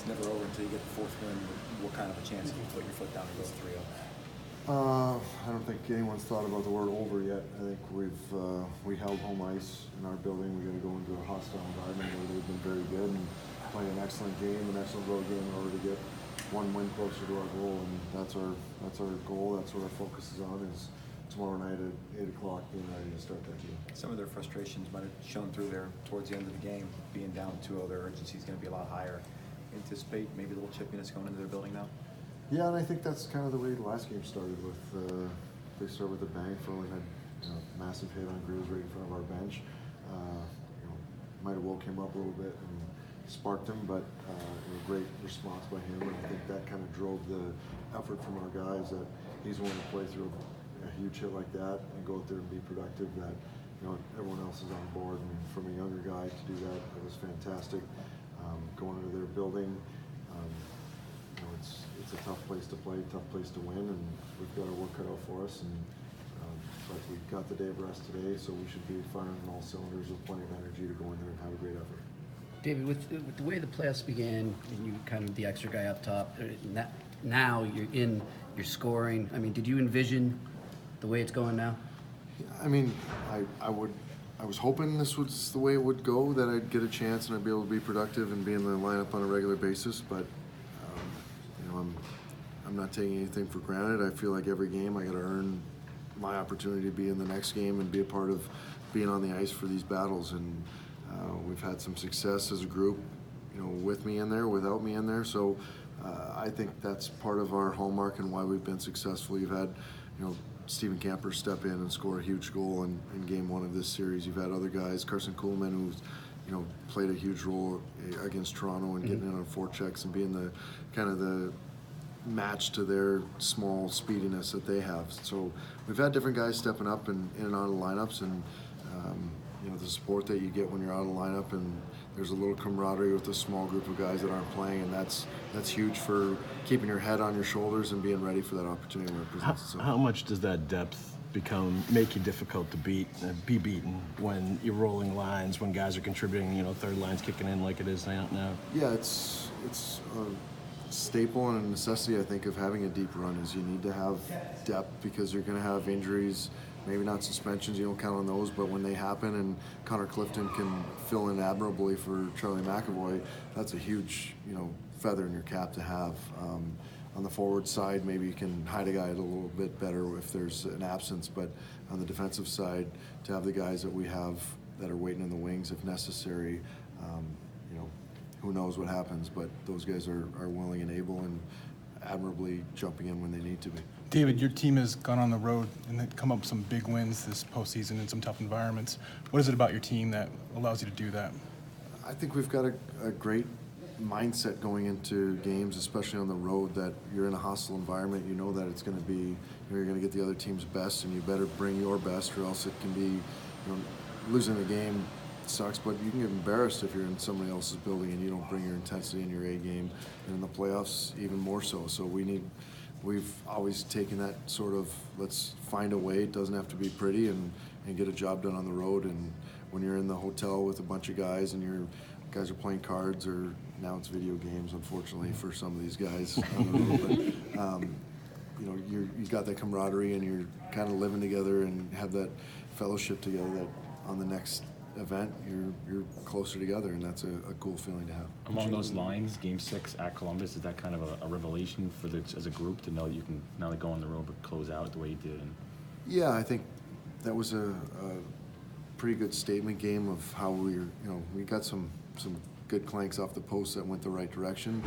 it's never over until you get the fourth win. What kind of a chance do you put your foot down and go 3-0? I don't think anyone's thought about the word over yet. I think we held home ice in our building. We got to go into a hostile environment where they've been very good and play an excellent game, an excellent road game in order to get one win closer to our goal. And that's our goal. That's what our focus is on. Is tomorrow night at 8 o'clock being ready to start that game. Some of their frustrations might have shown through there towards the end of the game. Being down 2-0, their urgency is going to be a lot higher. Anticipate maybe a little chippiness going into their building now? Yeah, and I think that's kind of the way the last game started with, they start with a bang. Furley had massive hit on Grizz right in front of our bench. Might have woke him up a little bit and sparked him, but great response by him. And I think that kind of drove the effort from our guys that he's willing to play through a huge hit like that and go out there and be productive, that everyone else is on board. And from a younger guy to do that, it was fantastic. Going into their building, it's a tough place to play, tough place to win, and we've got our work cut out for us. And but we got the day of rest today, so we should be firing on all cylinders with plenty of energy to go in there and have a great effort. David, with the way the playoffs began, and you kind of the extra guy up top, now you're scoring. I mean, did you envision the way it's going now? I mean, I was hoping this was the way it would go, that I'd get a chance and I'd be able to be productive and be in the lineup on a regular basis. But I'm not taking anything for granted. I feel like every game I got to earn my opportunity to be in the next game and be a part of being on the ice for these battles. And we've had some success as a group, with me in there, without me in there. So I think that's part of our hallmark and why we've been successful. You've had, Stephen Camper step in and score a huge goal in game one of this series. You've had other guys, Carson Kuhlman, who's played a huge role against Toronto and getting in on forechecks and being the kind of the match to their small speediness that they have. So we've had different guys stepping up and in and out of lineups, and the support that you get when you're out of the lineup, and there's a little camaraderie with a small group of guys that aren't playing, and that's huge for keeping your head on your shoulders and being ready for that opportunity when it presents itself. How much does that depth make you difficult to be beaten when you're rolling lines, when guys are contributing, third line's kicking in like it is now? Yeah, it's a staple and a necessity, I think, of having a deep run is you need to have depth, because you're going to have injuries. Maybe not suspensions, you don't count on those, but when they happen and Connor Clifton can fill in admirably for Charlie McAvoy, that's a huge, feather in your cap to have. On the forward side, maybe you can hide a guy a little bit better if there's an absence, but on the defensive side, to have the guys that we have that are waiting in the wings if necessary, who knows what happens, but those guys are willing and able and admirably jumping in when they need to be. David, your team has gone on the road and come up with some big wins this postseason in some tough environments. What is it about your team that allows you to do that? I think we've got a great mindset going into games, especially on the road, that you're in a hostile environment. You know that it's going to be, you're going to get the other team's best, and you better bring your best, or else it can be, losing the game sucks, but you can get embarrassed if you're in somebody else's building and you don't bring your intensity in your A game, and in the playoffs even more so. So we've always taken that sort of, let's find a way. It doesn't have to be pretty, and get a job done on the road. And when you're in the hotel with a bunch of guys and your guys are playing cards, or now it's video games, unfortunately for some of these guys on the road, but you got that camaraderie and you're kind of living together and have that fellowship together, that on the next event you're closer together, and that's a cool feeling to have. Along those lines, Game 6 at Columbus, is that kind of a revelation for as a group to know that you can not only go on the road but close out the way you did? Yeah, I think that was a pretty good statement game of how we got some good clanks off the post that went the right direction,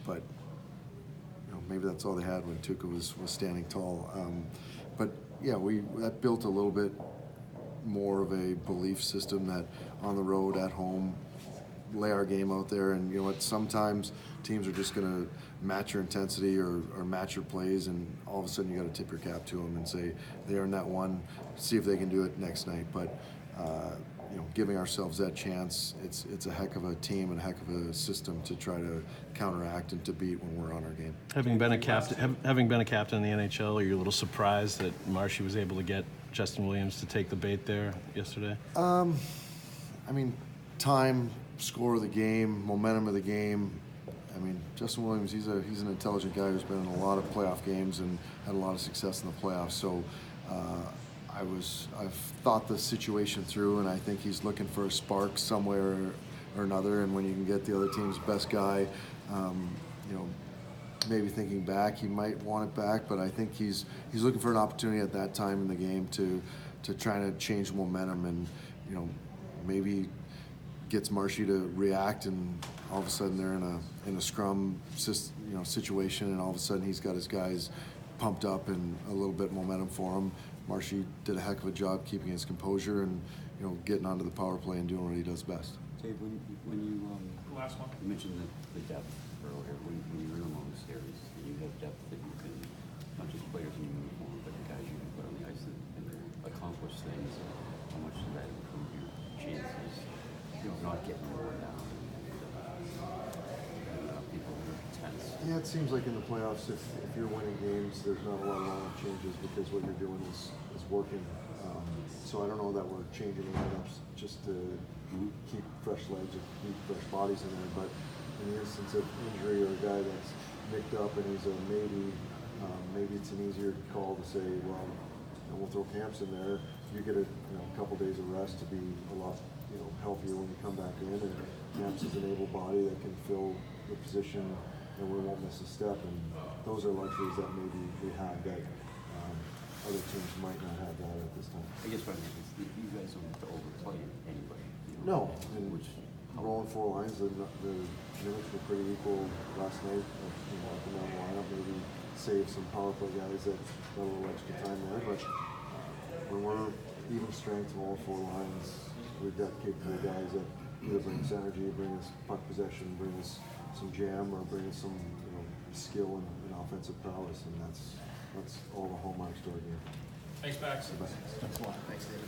but maybe that's all they had when Tuukka was standing tall. But yeah, that built a little bit more of a belief system that on the road, at home, lay our game out there. And sometimes teams are just going to match your intensity or match your plays, and all of a sudden you got to tip your cap to them and say they earned that one, see if they can do it next night. But giving ourselves that chance, it's a heck of a team and a heck of a system to try to counteract and to beat when we're on our game. Having been a captain in the NHL, are you a little surprised that Marshy was able to get Justin Williams to take the bait there yesterday? I mean, time, score of the game, momentum of the game, I mean, Justin Williams, he's an intelligent guy who's been in a lot of playoff games and had a lot of success in the playoffs. So I've thought the situation through, and I think he's looking for a spark somewhere or another. And when you can get the other team's best guy, you know, maybe thinking back, he might want it back. But I think he's looking for an opportunity at that time in the game to try to change momentum and, you know, maybe gets Marshy to react, and all of a sudden they're in a scrum situation, and all of a sudden he's got his guys pumped up and a little bit momentum for him. Marshy did a heck of a job keeping his composure and, you know, getting onto the power play and doing what he does best. Dave, when you mentioned the depth earlier, when you're in among the series, and you have depth that you can, not just players in uniform, but the guys you can put on the ice and accomplish things, how much does that improve your chances, you know, not getting worn down and people who are tense? Yeah, it seems like in the playoffs, if you're winning games, there's not a lot of lineup changes because what you're doing is working. So I don't know that we're changing lineups just to keep fresh legs or keep fresh bodies in there. But in the instance of injury or a guy that's nicked up and he's a maybe it's an easier call to say, well, you know, we'll throw Camps in there. You get a couple days of rest to be a lot healthier when you come back in. And Camps is an able body that can fill the position, and we won't miss a step. And those are luxuries that maybe we have that other teams might not have that at this time. I guess what I mean is that you guys don't have to overplay anybody. You know, No, and which rolling 4 lines, the minutes were pretty equal last night. Up and down the lineup, maybe save some power play guys that got a little extra time there. But when we're even strength, rolling 4 lines, we've got capable guys that either bring us energy, bring us puck possession, bring us some jam, or bring us some skill and offensive prowess, and that's all the hallmarks to our game. Thanks, Max. Thanks a lot. Thanks, David.